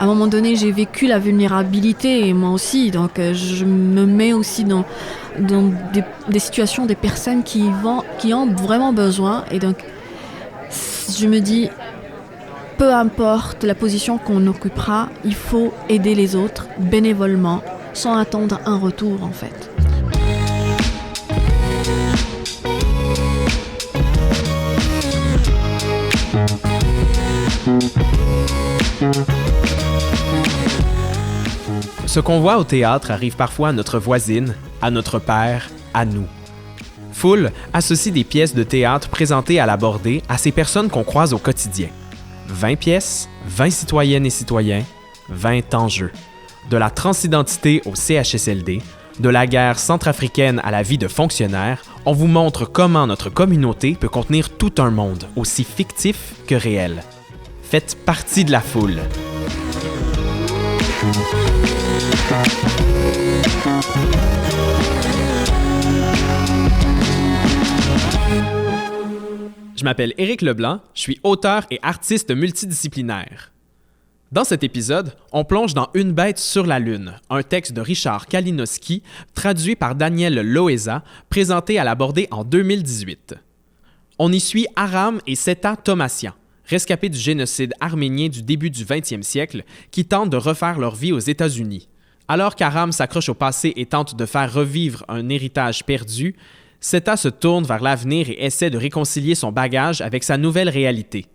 un moment donné, j'ai vécu la vulnérabilité, et moi aussi. Donc, je me mets aussi dans des situations, des personnes qui ont vraiment besoin. Et donc, je me dis, peu importe la position qu'on occupera, il faut aider les autres bénévolement, sans attendre un retour, en fait. Ce qu'on voit au théâtre arrive parfois à notre voisine, à notre père, à nous. Foule associe des pièces de théâtre présentées à la Bordée à ces personnes qu'on croise au quotidien. 20 pièces, 20 citoyennes et citoyens, 20 enjeux. De la transidentité au CHSLD, de la guerre centrafricaine à la vie de fonctionnaire, on vous montre comment notre communauté peut contenir tout un monde, aussi fictif que réel. Faites partie de la foule. Je m'appelle Éric Leblanc, je suis auteur et artiste multidisciplinaire. Dans cet épisode, on plonge dans Une bête sur la Lune, un texte de Richard Kalinowski, traduit par Daniel Loeza, présenté à la Bordée en 2018. On y suit Aram et Seta Thomassian, rescapés du génocide arménien du début du 20e siècle, qui tentent de refaire leur vie aux États-Unis. Alors qu'Aram s'accroche au passé et tente de faire revivre un héritage perdu, Seta se tourne vers l'avenir et essaie de réconcilier son bagage avec sa nouvelle réalité.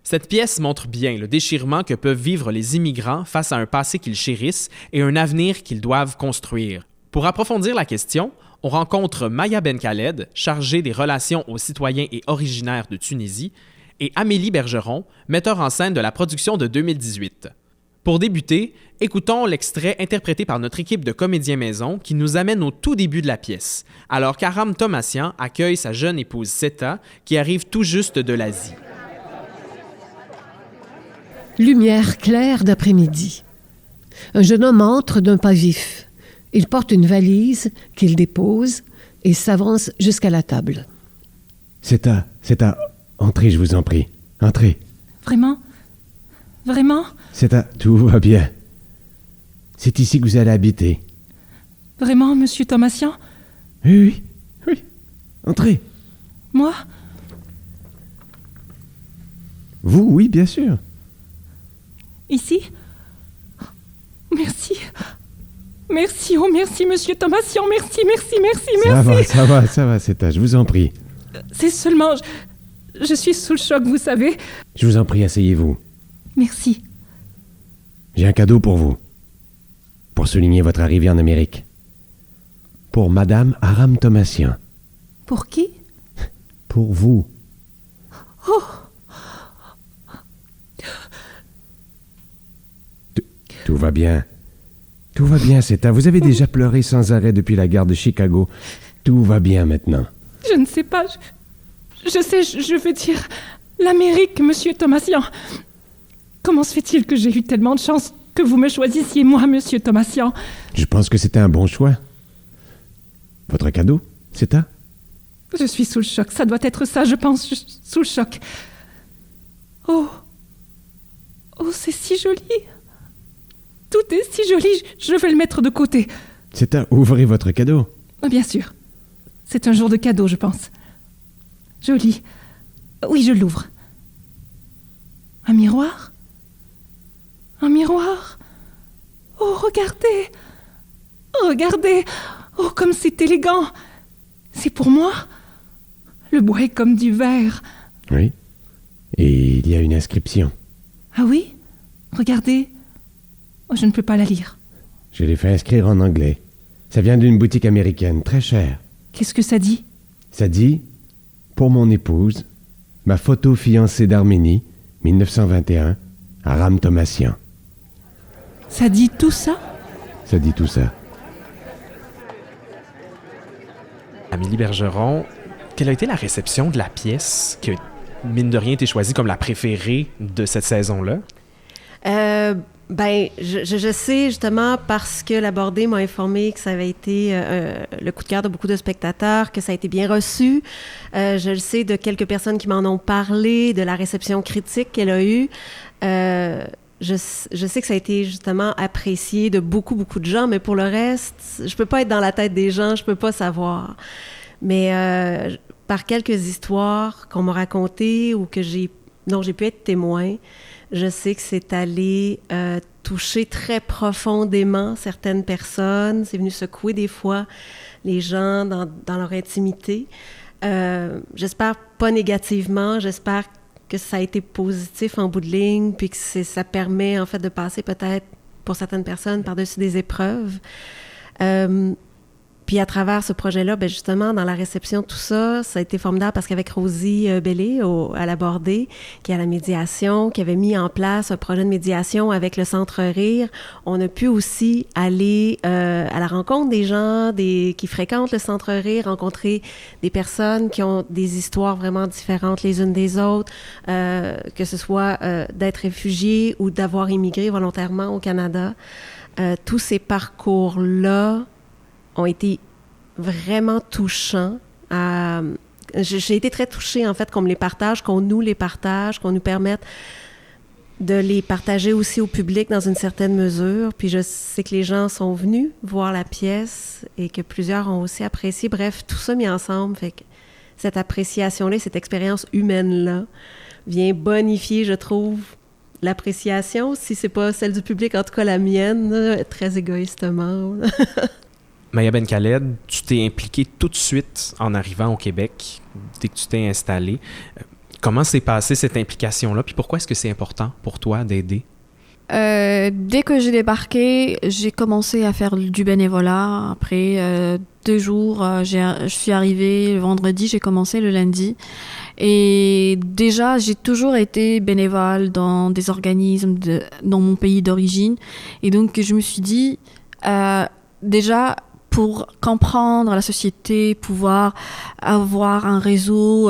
Cette pièce montre bien le déchirement que peuvent vivre les immigrants face à un passé qu'ils chérissent et un avenir qu'ils doivent construire. Pour approfondir la question, on rencontre Maya Ben Khaled, chargée des relations aux citoyens et originaires de Tunisie, et Amélie Bergeron, metteur en scène de la production de 2018. Pour débuter, écoutons l'extrait interprété par notre équipe de comédiens maison qui nous amène au tout début de la pièce, alors qu'Aram Thomassian accueille sa jeune épouse Seta qui arrive tout juste de l'Asie. Lumière claire d'après-midi. Un jeune homme entre d'un pas vif. Il porte une valise qu'il dépose et s'avance jusqu'à la table. Seta, entrez, je vous en prie. Entrez. Vraiment? Seta, tout va bien. C'est ici que vous allez habiter. Vraiment, monsieur Thomassian? Oui. Entrez. Moi? Vous, oui, bien sûr. Ici? Merci. Merci, monsieur Thomassian. Merci. Ça va, Seta, je vous en prie. C'est seulement... Je suis sous le choc, vous savez. Je vous en prie, asseyez-vous. Merci. J'ai un cadeau pour vous. Pour souligner votre arrivée en Amérique. Pour Madame Aram Thomassian. Pour qui? Pour vous. Oh! Tout va bien. Tout va bien, Seta. Vous avez déjà pleuré sans arrêt depuis la gare de Chicago. Tout va bien maintenant. Je ne sais pas. Je sais, je veux dire... L'Amérique, monsieur Thomassian. Comment se fait-il que j'ai eu tellement de chance que vous me choisissiez, moi, monsieur Thomassian? Je pense que c'était un bon choix. Votre cadeau, Seta? Je suis sous le choc. Ça doit être ça, je pense. Je suis sous le choc. Oh, c'est si joli. Tout est si joli. Je vais le mettre de côté. Seta, ouvrez votre cadeau. Bien sûr. C'est un jour de cadeau, je pense. Joli. Oui, je l'ouvre. Un miroir? Un miroir? Oh, regardez! Regardez! Oh, comme c'est élégant! C'est pour moi? Le bois est comme du verre. Oui. Et il y a une inscription. Ah oui? Regardez. Oh, je ne peux pas la lire. Je l'ai fait inscrire en anglais. Ça vient d'une boutique américaine, très chère. Qu'est-ce que ça dit? Ça dit « Pour mon épouse, ma photo fiancée d'Arménie, 1921, Aram Thomassian. » Ça dit tout ça? Ça dit tout ça. Amélie Bergeron, quelle a été la réception de la pièce qui a, mine de rien, été choisie comme la préférée de cette saison-là? Je sais justement parce que la Bordée m'a informé que ça avait été le coup de cœur de beaucoup de spectateurs, que ça a été bien reçu. Je le sais de quelques personnes qui m'en ont parlé, de la réception critique qu'elle a eue. je sais que ça a été justement apprécié de beaucoup, beaucoup de gens, mais pour le reste, je peux pas être dans la tête des gens, je peux pas savoir. Mais par quelques histoires qu'on m'a racontées ou dont j'ai pu être témoin, je sais que c'est allé toucher très profondément certaines personnes. C'est venu secouer des fois les gens dans leur intimité. J'espère pas négativement, j'espère que ça a été positif en bout de ligne, puis que ça permet en fait de passer peut-être pour certaines personnes par-dessus des épreuves. Puis à travers ce projet-là, ben justement, dans la réception de tout ça, ça a été formidable parce qu'avec Rosie Bellé à la Bordée, qui est à la médiation, qui avait mis en place un projet de médiation avec le Centre Rire, on a pu aussi aller à la rencontre des gens qui fréquentent le Centre Rire, rencontrer des personnes qui ont des histoires vraiment différentes les unes des autres, que ce soit d'être réfugiés ou d'avoir immigré volontairement au Canada. Tous ces parcours-là ont été vraiment touchants. J'ai été très touchée, en fait, qu'on me les partage, qu'on nous les partage, qu'on nous permette de les partager aussi au public dans une certaine mesure. Puis je sais que les gens sont venus voir la pièce et que plusieurs ont aussi apprécié. Bref, tout ça mis ensemble, fait que cette appréciation-là, cette expérience humaine-là vient bonifier, je trouve, l'appréciation, si c'est pas celle du public, en tout cas la mienne, très égoïstement. Maya Ben-Khaled, tu t'es impliquée tout de suite en arrivant au Québec, dès que tu t'es installée. Comment s'est passée cette implication-là? Puis pourquoi est-ce que c'est important pour toi d'aider? Dès que j'ai débarqué, j'ai commencé à faire du bénévolat. Après 2 jours, je suis arrivée le vendredi, j'ai commencé le lundi. Et déjà, j'ai toujours été bénévole dans des organismes dans mon pays d'origine. Et donc, je me suis dit, déjà, pour comprendre la société, pouvoir avoir un réseau,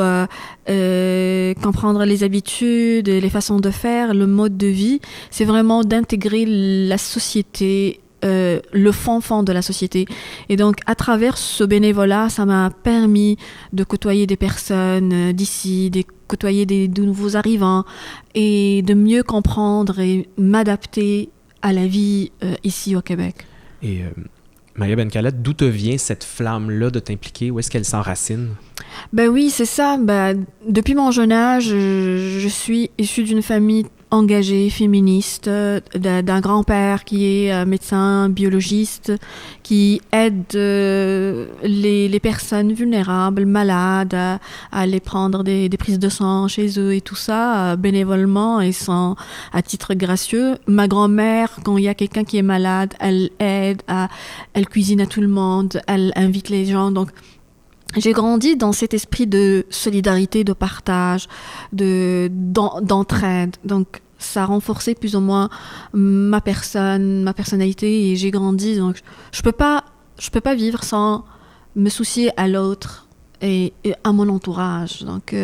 comprendre les habitudes, les façons de faire, le mode de vie, c'est vraiment d'intégrer la société, le fond de la société. Et donc, à travers ce bénévolat, ça m'a permis de côtoyer des personnes d'ici, de côtoyer de nouveaux arrivants et de mieux comprendre et m'adapter à la vie ici au Québec. Et Maya Ben-Khaled, d'où te vient cette flamme-là de t'impliquer? Où est-ce qu'elle s'enracine? Ben oui, c'est ça. Ben, depuis mon jeune âge, je suis issue d'une famille engagée, féministe, d'un grand-père qui est médecin biologiste, qui aide les personnes vulnérables, malades, à aller prendre des prises de sang chez eux et tout ça, bénévolement et à titre gracieux. Ma grand-mère, quand il y a quelqu'un qui est malade, elle aide, elle cuisine à tout le monde, elle invite les gens. Donc, j'ai grandi dans cet esprit de solidarité, de partage, d'entraide. Donc, ça a renforcé plus ou moins ma personnalité et j'ai grandi. Donc, je peux pas vivre sans me soucier à l'autre et à mon entourage. Donc,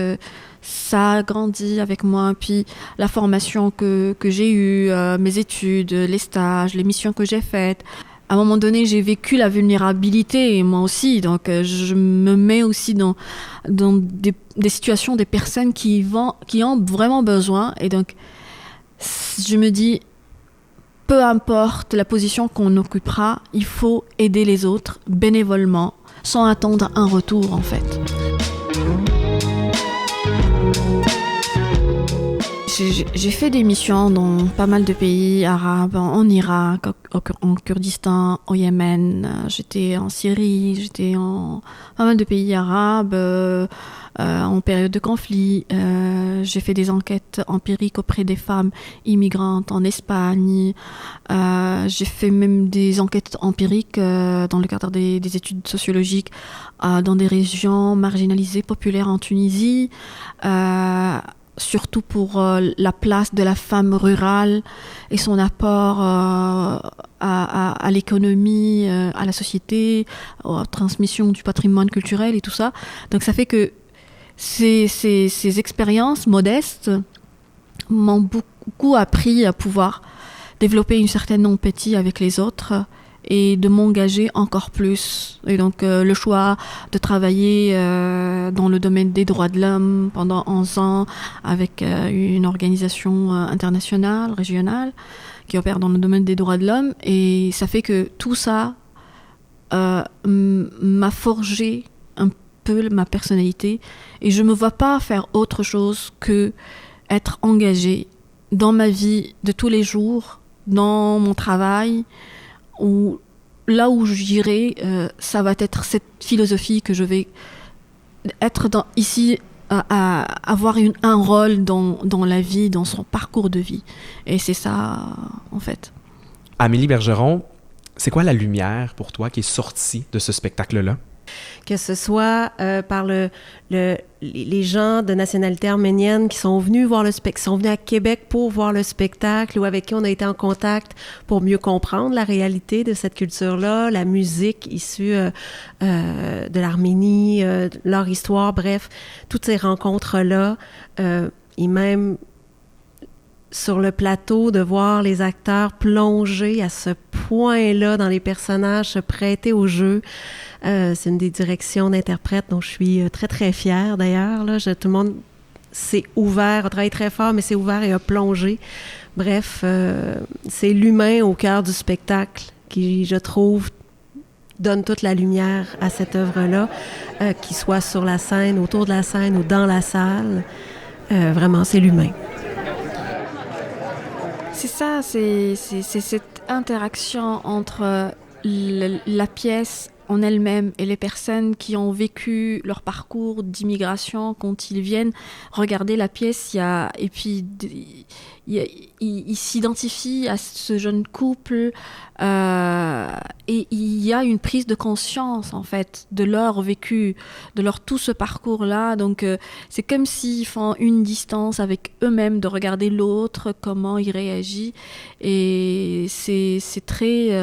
ça a grandi avec moi. Puis, la formation que j'ai eue, mes études, les stages, les missions que j'ai faites. À un moment donné, j'ai vécu la vulnérabilité, et moi aussi. Donc, je me mets aussi dans des situations, des personnes qui ont vraiment besoin. Et donc, je me dis, peu importe la position qu'on occupera, il faut aider les autres bénévolement, sans attendre un retour, en fait. J'ai fait des missions dans pas mal de pays arabes, en Irak, en Kurdistan, au Yémen, j'étais en Syrie, j'étais en pas mal de pays arabes, en période de conflit. J'ai fait des enquêtes empiriques auprès des femmes immigrantes en Espagne. J'ai fait même des enquêtes empiriques dans le cadre des études sociologiques dans des régions marginalisées, populaires en Tunisie. Surtout pour la place de la femme rurale et son apport à l'économie, à la société, à la transmission du patrimoine culturel et tout ça. Donc ça fait que ces expériences modestes m'ont beaucoup appris à pouvoir développer une certaine empathie avec les autres et de m'engager encore plus. Et donc le choix de travailler dans le domaine des droits de l'homme pendant 11 ans avec une organisation internationale, régionale, qui opère dans le domaine des droits de l'homme. Et ça fait que tout ça m'a forgé un peu ma personnalité. Et je ne me vois pas faire autre chose que être engagée dans ma vie de tous les jours, dans mon travail, ou là où j'irai, ça va être cette philosophie que je vais être ici, à avoir un rôle dans la vie, dans son parcours de vie. Et c'est ça, en fait. Amélie Bergeron, c'est quoi la lumière pour toi qui est sortie de ce spectacle-là? Que ce soit par les gens de nationalité arménienne qui sont venus voir qui sont venus à Québec pour voir le spectacle ou avec qui on a été en contact pour mieux comprendre la réalité de cette culture-là, la musique issue de l'Arménie, leur histoire, bref, toutes ces rencontres-là, et même sur le plateau, de voir les acteurs plonger à ce point-là dans les personnages, se prêter au jeu. C'est une des directions d'interprète dont je suis très, très fière, d'ailleurs. Là. Tout le monde s'est ouvert, a travaillé très fort, mais s'est ouvert et a plongé. Bref, c'est l'humain au cœur du spectacle qui, je trouve, donne toute la lumière à cette œuvre-là, qu'il soit sur la scène, autour de la scène ou dans la salle. Vraiment, c'est l'humain. C'est ça, c'est cette interaction entre la pièce en elle-même et les personnes qui ont vécu leur parcours d'immigration quand ils viennent regarder la pièce, ils s'identifient à ce jeune couple et il y a une prise de conscience en fait de leur vécu, de leur tout ce parcours-là. Donc c'est comme s'ils font une distance avec eux-mêmes de regarder l'autre, comment il réagit, et c'est très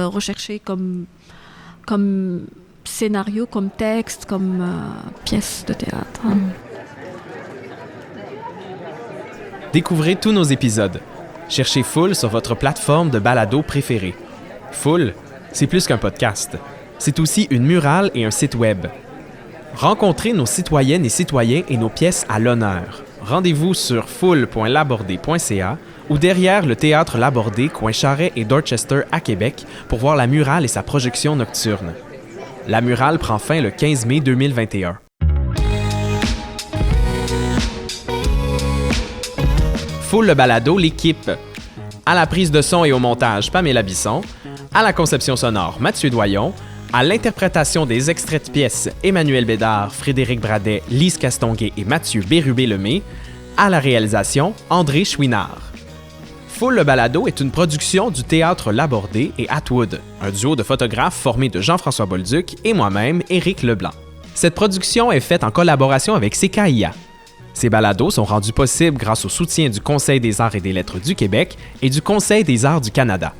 recherché comme scénario, comme texte, comme pièce de théâtre. Découvrez tous nos épisodes. Cherchez Foule sur votre plateforme de balado préférée. Foule, c'est plus qu'un podcast. C'est aussi une murale et un site web. Rencontrez nos citoyennes et citoyens et nos pièces à l'honneur. Rendez-vous sur foule.labordé.ca ou derrière le Théâtre Labordé, coin Charest et Dorchester à Québec, pour voir la murale et sa projection nocturne. La murale prend fin le 15 mai 2021. Foule le balado, l'équipe. À la prise de son et au montage, Pamela Bisson. À la conception sonore, Mathieu Doyon. À l'interprétation des extraits de pièces, Emmanuel Bédard, Frédéric Bradet, Lise Castonguay et Mathieu Bérubé-Lemay. À la réalisation, André Chouinard. Foule le balado est une production du Théâtre Labordé et Atwood, un duo de photographes formé de Jean-François Bolduc et moi-même, Éric Leblanc. Cette production est faite en collaboration avec CKIA. Ces balados sont rendus possibles grâce au soutien du Conseil des arts et des lettres du Québec et du Conseil des arts du Canada.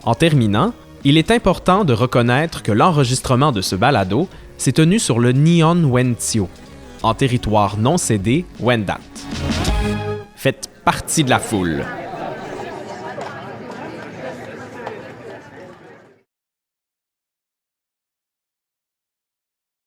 En terminant, il est important de reconnaître que l'enregistrement de ce balado s'est tenu sur le Neon Wentio, en territoire non cédé Wendat. Faites partie de la foule.